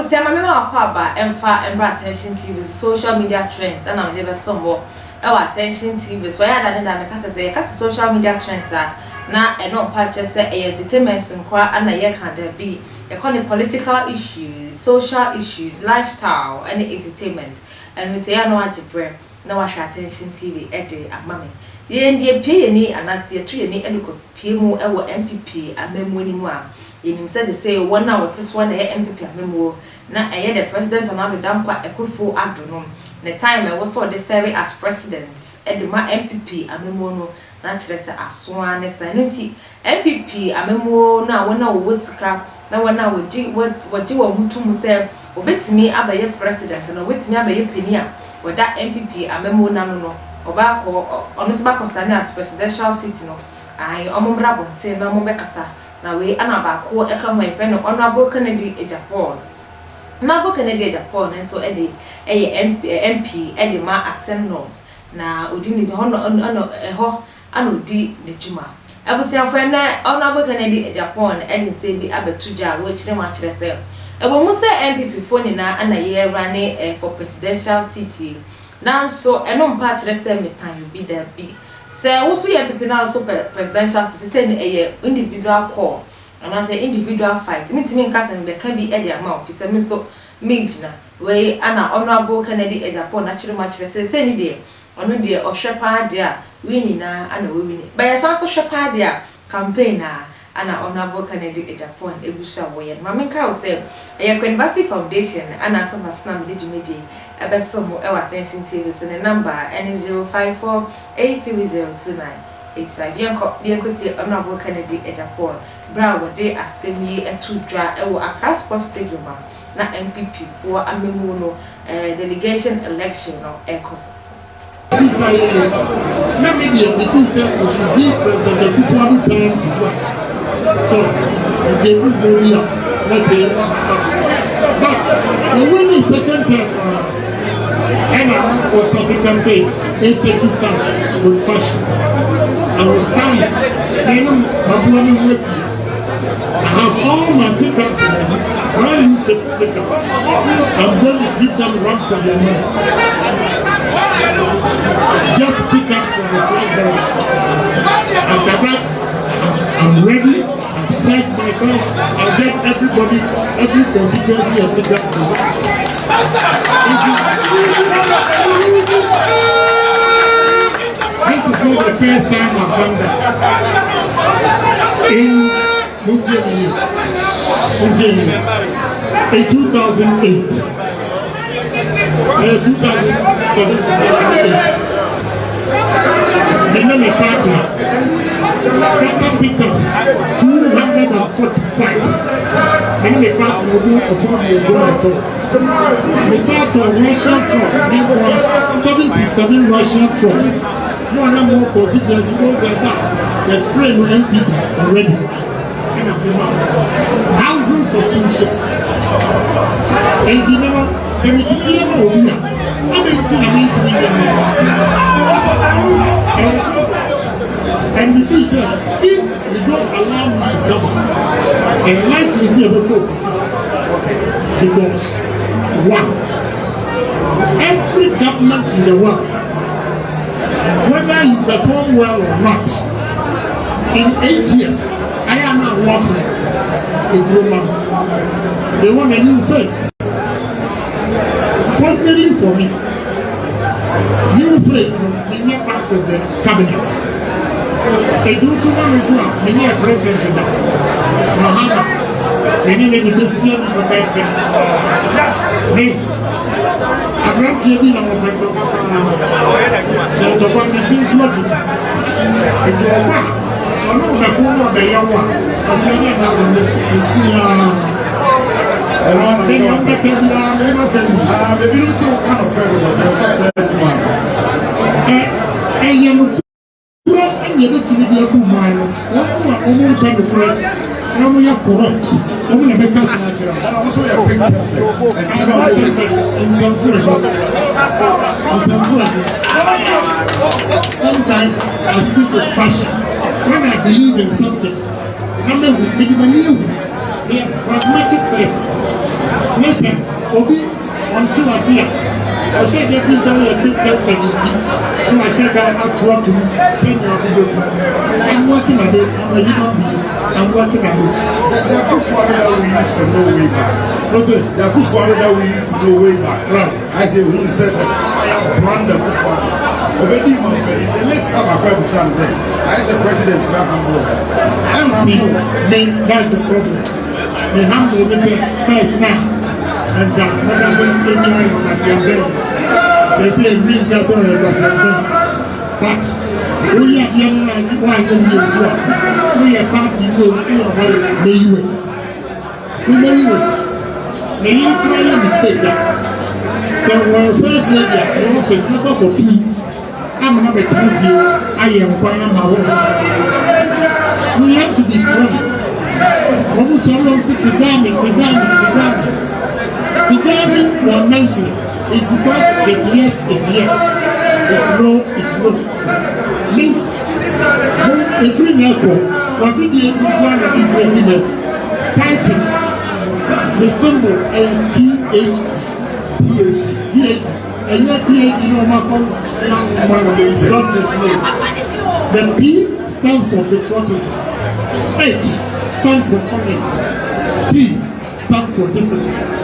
see, I'm not about attention TV, social media trends, and I'm never some more. Our attention TV, so I had that social media trends are now and not purchase a entertainment and a be a political issues, social issues, lifestyle, and entertainment. And we tell no ajibre, no wash attention TV, Eddie, and mammy. The NDP PNE and that's the 3 and educate PMO, our NPP, and Memory one. In himself, they say 1 hour this one, NPP, and Memo. Now, I had the president and I'm done quite a good full afternoon. The time I was so serving as president, and my MPP, and Memo, naturally, as swan, as sanity. MPP, and Memo, now 1 hour was cap, now 1 hour, what you want to say, or bet me about your president, and wait me about your penia, or that MPP, and Memo, no. Obako honest back standing as presidential seat no I ombrabo te na mo bekasa na we anabako e ka my friend honorable Kennedy Agyapong na bo Kennedy Agyapong and so e MP e de ma asem no na odi ni ho no anodi ne juma abusia friend na honorable Kennedy Agyapong e de say bi abetuja wo chire ma chire te e bo mu say MPP phone na anaye run for presidential seat. Now, so I don't patch the same time you be there. Be say, also, you have now to presidential to send a individual call and I say individual fight. Meet me in Castle, there can be any amount. If I so Mijna, way Anna honorable Kennedy Agyapong, naturally much say, any day, on a dear or shepherd dear, winning and winning. By a sense of shepherd dear, campaigner. Anna honorable Kennedy Agyapong, a busha way. And Mamma Cow said, a University Foundation, Anna Summer Snam Digimidi. A best some more attention TV and the number and 054 83029 85. The equity honorable Kennedy Agyapong. Brown day as semi a 2 dry across post stadium. Na MPP for a memono delegation election of ECOS. Let me be a meeting said we should be president of the time to work. So, it's a good area. But the winning second term. Emma was starting campaign, they take this out with fashions. I was standing, then I'm Wesley. I have all my pickups ready. Why you take pickups? I'm going to give them one for their money. Just pick up from the flag bearers. After that, I'm ready. I've set myself. I'll get everybody, every constituency and pick up to this is not the first time I've done that. In in 2008, 2007, they made a partner. Pepper pickups 245. Many may pass will do upon the go at all. Besides the Russian trucks, they won 77 Russian trucks. More and more constituency goes like that. They're spraying NPP already. Thousands of t-shirts. And you know, 70 million will be here. How many to and the thing said, if we don't allow me to come, and like to see a book, because one, every government in the world, whether you perform well or not, in 8 years, I am not working a global. They want a new face. Fortunately for me, new face is not part of the cabinet. They do too much as well. Many are presidents in that. Mahama. Many may be busy on the back. Me. I'm not telling you what I'm saying. The one that seems lucky. It's a one. I know the corner of the young one. I say, yes, I will see. Then you make it. Maybe you see what kind of president. And you you don't see the good man. What are you going to do? I'm going to corrupt. I'm going to make us natural. And I'm also a big in some food. Sometimes I speak with passion. When I believe in something, I'm not believe. They are pragmatic person. Listen, Obi, on two as here. I said that this is a big penalty. And I said that I talk to send your people. I'm working on it. I'm a human being. I'm working on it. There are good for that we used to know way back. Listen, there are good for that we used to know way back. Right. I say who said that I am brand of good for already the next time I grab something. I as a president now I'm going. I'm see, that's the problem. The humble is first now. And that doesn't make me as your bed. They say green doesn't have as your bed. But we are young and why don't you sure? We are party will be a very may you. We may you. May you play a mistake. So when first lady the office not for two. I'm not a time you. I am fine my own. We have to be strong. Almost all sick to damage, the damage. The guiding we are mentioning is because it's yes, it's yes. It's no, it's no. If we know what we do is we plan to do the title, the symbol PhD, and not PhD, the P stands for patriotism, H stands for honesty, T stands for discipline.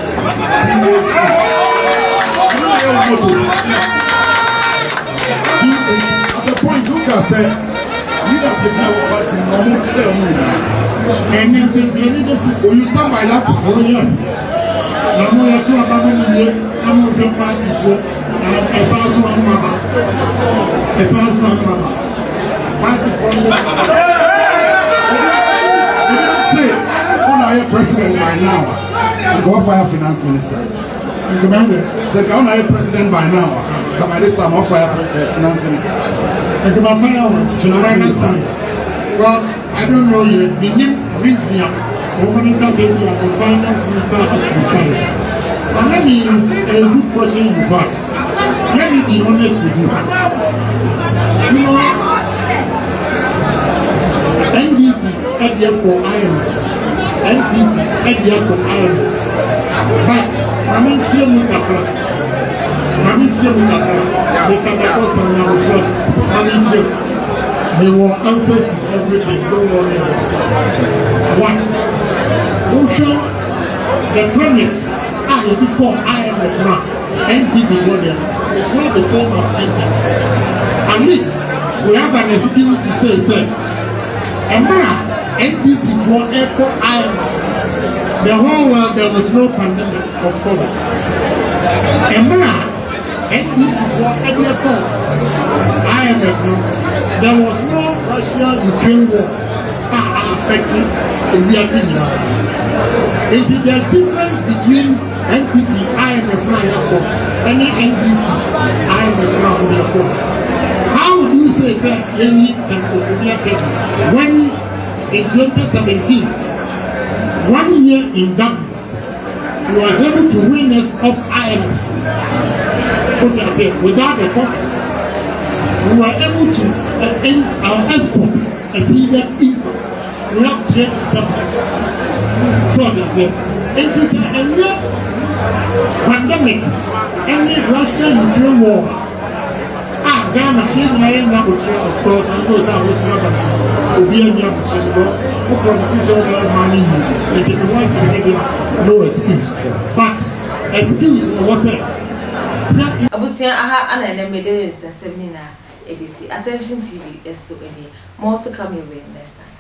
At the point you can say, leadership now what in normal ceremony. And then since the leadership, will you stand by that? Oh yes. I'm going to about I'm going to party for a source one mama. A source one mama. Party for say, who are your president by now? Go fire finance minister. Say, can I president by now? Come at this time, I'll fire finance minister. Finance minister. Well, I don't know yet. The name reason woman does say we are the finance minister has retired. And let me a good question in fact. Let me be honest with you. You know, NBC Agyapong NPP Agyapong but I'm in Chile Mr. Dacosta I'm in Chile. They were answers to everything, don't worry about it. One, also, the premise I become IMF now, NPP model, it's not the same as NPP. At least, we have an excuse to say, and now, NPC for echo IMF. The whole world, there was no pandemic of COVID. And now, NPC for echo IMF now. There was no Russia-Ukraine war affecting India. It is the difference between NPP, IMF, and NBC, IMF. How would you say, sir, when in 2017, 1 year in Dublin, he was able to witness of IMF? What I say, without the company. We were able to end our exports exceeded imports. We have trade surplus. So as I said, it is a pandemic, any Russia-Ukraine war. Ghana, of course, and those are which will be any who promises all their money. If you want to make it, no excuse. But excuse was it? Abusia aha ana enemede 7 na ABC Attention TV is so any more to come your way next time.